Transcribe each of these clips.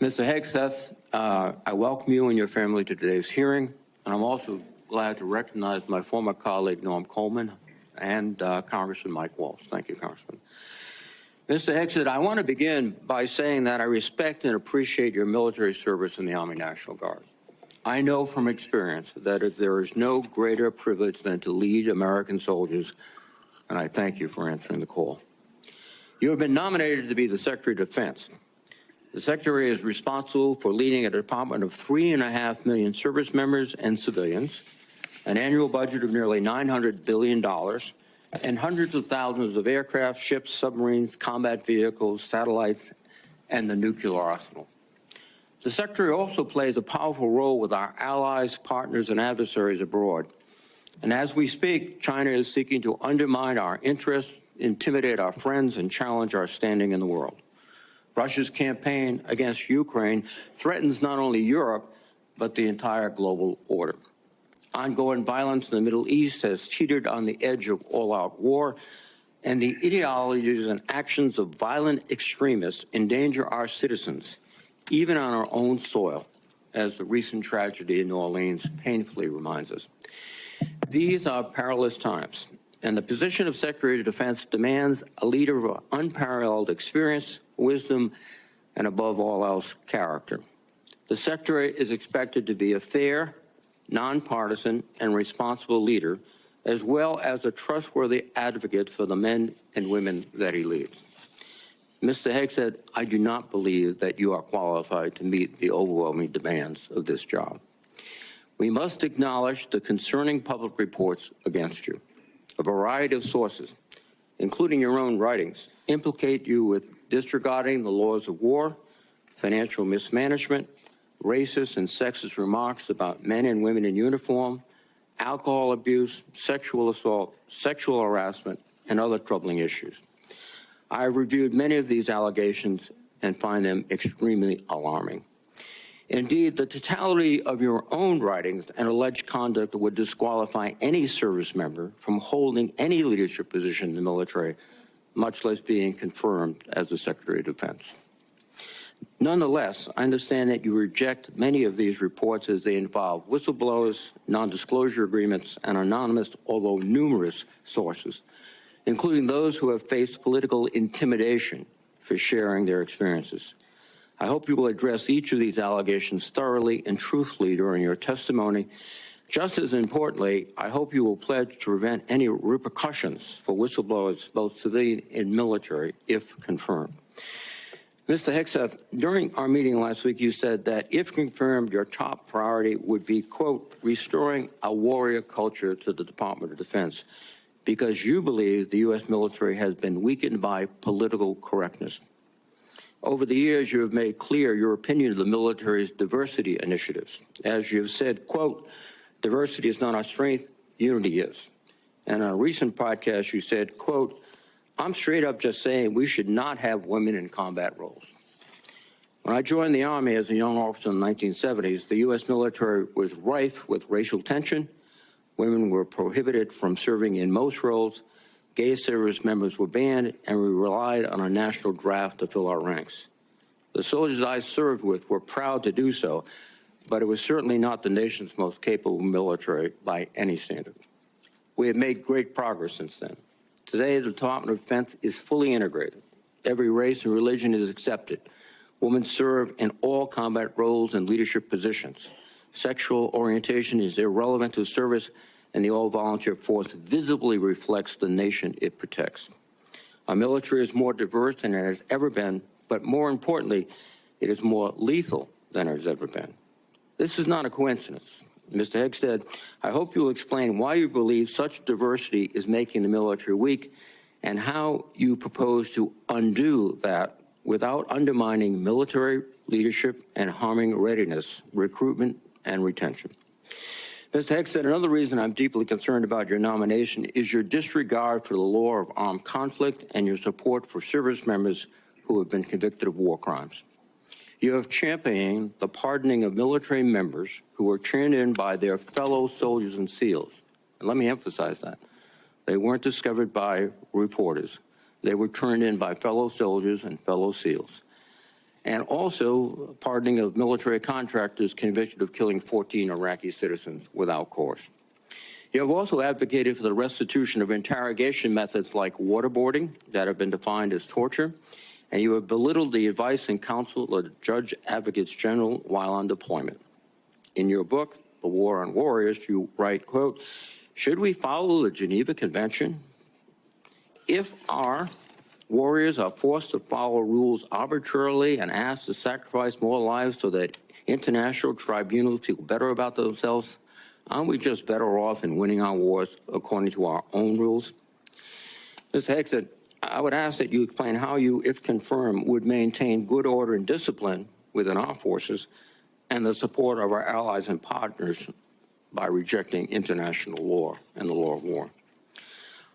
Mr. Hegseth, I welcome you and your family to today's hearing, and I'm also glad to recognize my former colleague, Norm Coleman, and Congressman Mike Waltz. Thank you, Congressman. Mr. Hegseth, I want to begin by saying that I respect and appreciate your military service in the Army National Guard. I know from experience that there is no greater privilege than to lead American soldiers, and I thank you for answering the call. You have been nominated to be the Secretary of Defense. The Secretary is responsible for leading a department of 3.5 million service members and civilians, an annual budget of nearly $900 billion, and hundreds of thousands of aircraft, ships, submarines, combat vehicles, satellites, and the nuclear arsenal. The Secretary also plays a powerful role with our allies, partners, and adversaries abroad. And as we speak, China is seeking to undermine our interests, intimidate our friends, and challenge our standing in the world. Russia's campaign against Ukraine threatens not only Europe, but the entire global order. Ongoing violence in the Middle East has teetered on the edge of all-out war, and the ideologies and actions of violent extremists endanger our citizens, even on our own soil, as the recent tragedy in New Orleans painfully reminds us. These are perilous times, and the position of Secretary of Defense demands a leader of unparalleled experience, wisdom, and above all else, character. The Secretary is expected to be a fair, nonpartisan, and responsible leader, as well as a trustworthy advocate for the men and women that he leads. Mr. Hegseth, I do not believe that you are qualified to meet the overwhelming demands of this job. We must acknowledge the concerning public reports against you. A variety of sources, including your own writings, implicate you with disregarding the laws of war, financial mismanagement, racist and sexist remarks about men and women in uniform, alcohol abuse, sexual assault, sexual harassment, and other troubling issues. I have reviewed many of these allegations and find them extremely alarming. Indeed, the totality of your own writings and alleged conduct would disqualify any service member from holding any leadership position in the military, much less being confirmed as the Secretary of Defense. Nonetheless, I understand that you reject many of these reports as they involve whistleblowers, non-disclosure agreements, and anonymous, although numerous, sources, including those who have faced political intimidation for sharing their experiences. I hope you will address each of these allegations thoroughly and truthfully during your testimony. Just as importantly, I hope you will pledge to prevent any repercussions for whistleblowers, both civilian and military, if confirmed. Mr. Hegseth, during our meeting last week, you said that if confirmed, your top priority would be, quote, restoring a warrior culture to the Department of Defense, because you believe the U.S. military has been weakened by political correctness. Over the years, you have made clear your opinion of the military's diversity initiatives. As you have said, quote, diversity is not our strength, unity is. And on a recent podcast, you said, quote, I'm straight up just saying we should not have women in combat roles. When I joined the Army as a young officer in the 1970s, the U.S. military was rife with racial tension. Women were prohibited from serving in most roles. Gay service members were banned, and we relied on a national draft to fill our ranks. The soldiers I served with were proud to do so, but it was certainly not the nation's most capable military by any standard. We have made great progress since then. Today, the Department of Defense is fully integrated. Every race and religion is accepted. Women serve in all combat roles and leadership positions. Sexual orientation is irrelevant to service, and the all-volunteer force visibly reflects the nation it protects. Our military is more diverse than it has ever been, but more importantly, it is more lethal than it has ever been. This is not a coincidence. Mr. Hegseth, I hope you will explain why you believe such diversity is making the military weak and how you propose to undo that without undermining military leadership and harming readiness, recruitment, and retention. Mr. Hegseth, another reason I'm deeply concerned about your nomination is your disregard for the law of armed conflict and your support for service members who have been convicted of war crimes. You have championed the pardoning of military members who were turned in by their fellow soldiers and SEALs. And let me emphasize that. They weren't discovered by reporters. They were turned in by fellow soldiers and fellow SEALs. and also pardoning of military contractors convicted of killing 14 Iraqi citizens without cause. You have also advocated for the restitution of interrogation methods like waterboarding that have been defined as torture, and you have belittled the advice and counsel of Judge Advocates General while on deployment. In your book, The War on Warriors, you write, quote, "Should we follow the Geneva Convention? If our warriors are forced to follow rules arbitrarily and asked to sacrifice more lives so that international tribunals feel better about themselves, aren't we just better off in winning our wars according to our own rules?" Mr. Hegseth, I would ask that you explain how you, if confirmed, would maintain good order and discipline within our forces and the support of our allies and partners by rejecting international law and the law of war.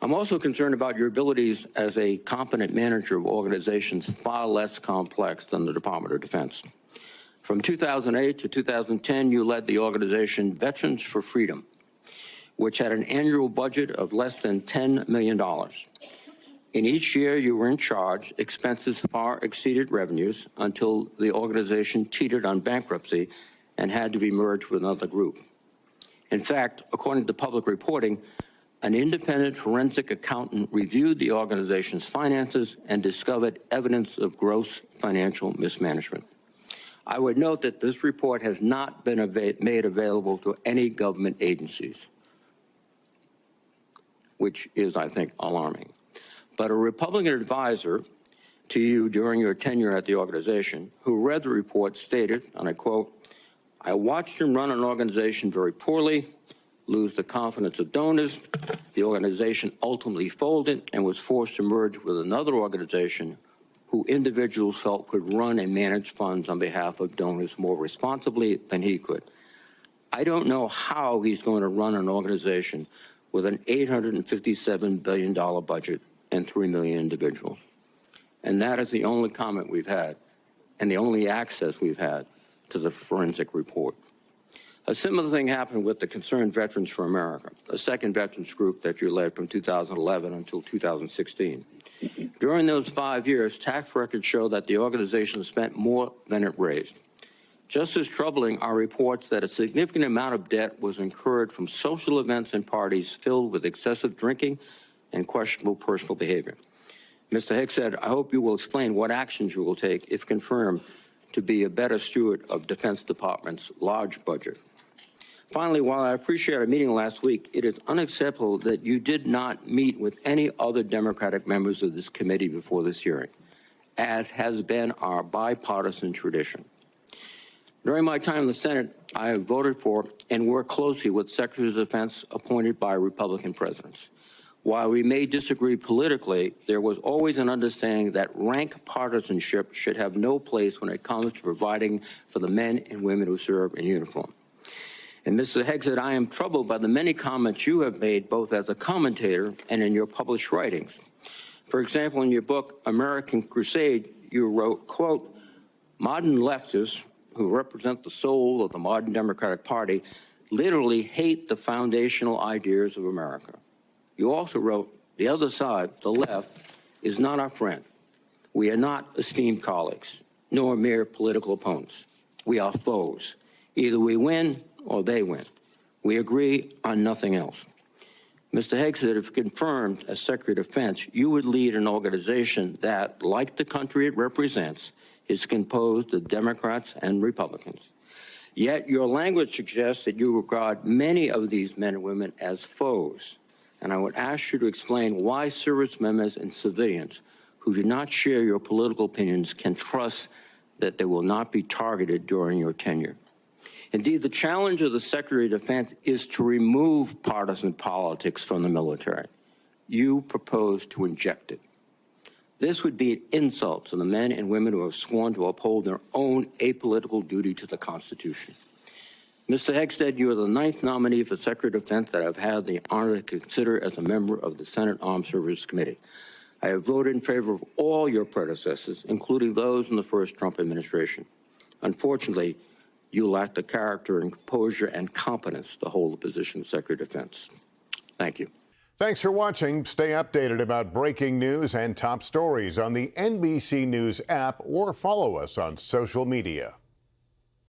I'm also concerned about your abilities as a competent manager of organizations far less complex than the Department of Defense. From 2008 to 2010, you led the organization Veterans for Freedom, which had an annual budget of less than $10 million. In each year you were in charge, expenses far exceeded revenues until the organization teetered on bankruptcy and had to be merged with another group. In fact, according to public reporting, an independent forensic accountant reviewed the organization's finances and discovered evidence of gross financial mismanagement. I would note that this report has not been made available to any government agencies, which is, I think, alarming. But a Republican advisor to you during your tenure at the organization who read the report stated, and I quote, "I watched him run an organization very poorly, lose the confidence of donors. The organization ultimately folded and was forced to merge with another organization who individuals felt could run and manage funds on behalf of donors more responsibly than he could. I don't know how he's going to run an organization with an $857 billion budget and 3 million individuals." And that is the only comment we've had and the only access we've had to the forensic report. A similar thing happened with the Concerned Veterans for America, a second veterans group that you led from 2011 until 2016. During those 5 years, tax records show that the organization spent more than it raised. Just as troubling are reports that a significant amount of debt was incurred from social events and parties filled with excessive drinking and questionable personal behavior. Mr. Hegseth, I hope you will explain what actions you will take, if confirmed, to be a better steward of Defense Department's large budget. Finally, while I appreciate our meeting last week, it is unacceptable that you did not meet with any other Democratic members of this committee before this hearing, as has been our bipartisan tradition. During my time in the Senate, I have voted for and worked closely with Secretaries of Defense appointed by Republican presidents. While we may disagree politically, there was always an understanding that rank partisanship should have no place when it comes to providing for the men and women who serve in uniform. And Mr. Hegseth, I am troubled by the many comments you have made both as a commentator and in your published writings. For example, in your book, American Crusade, you wrote, quote, "Modern leftists, who represent the soul of the modern Democratic Party, literally hate the foundational ideas of America." You also wrote, "The other side, the left, is not our friend. We are not esteemed colleagues, nor mere political opponents. We are foes. Either we win or they win. We agree on nothing else." Mr. Hegseth, if confirmed as Secretary of Defense, you would lead an organization that, like the country it represents, is composed of Democrats and Republicans. Yet your language suggests that you regard many of these men and women as foes. And I would ask you to explain why service members and civilians who do not share your political opinions can trust that they will not be targeted during your tenure. Indeed, the challenge of the Secretary of Defense is to remove partisan politics from the military. You propose to inject it. This would be an insult to the men and women who have sworn to uphold their own apolitical duty to the Constitution. Mr. Hegseth, you are the 9th nominee for Secretary of Defense that I've had the honor to consider as a member of the Senate Armed Services Committee. I have voted in favor of all your predecessors, including those in the first Trump administration. Unfortunately, you lack the character and composure and competence to hold the position of Secretary of Defense. Thank you. Thanks for watching. Stay updated about breaking news and top stories on the NBC News app or follow us on social media.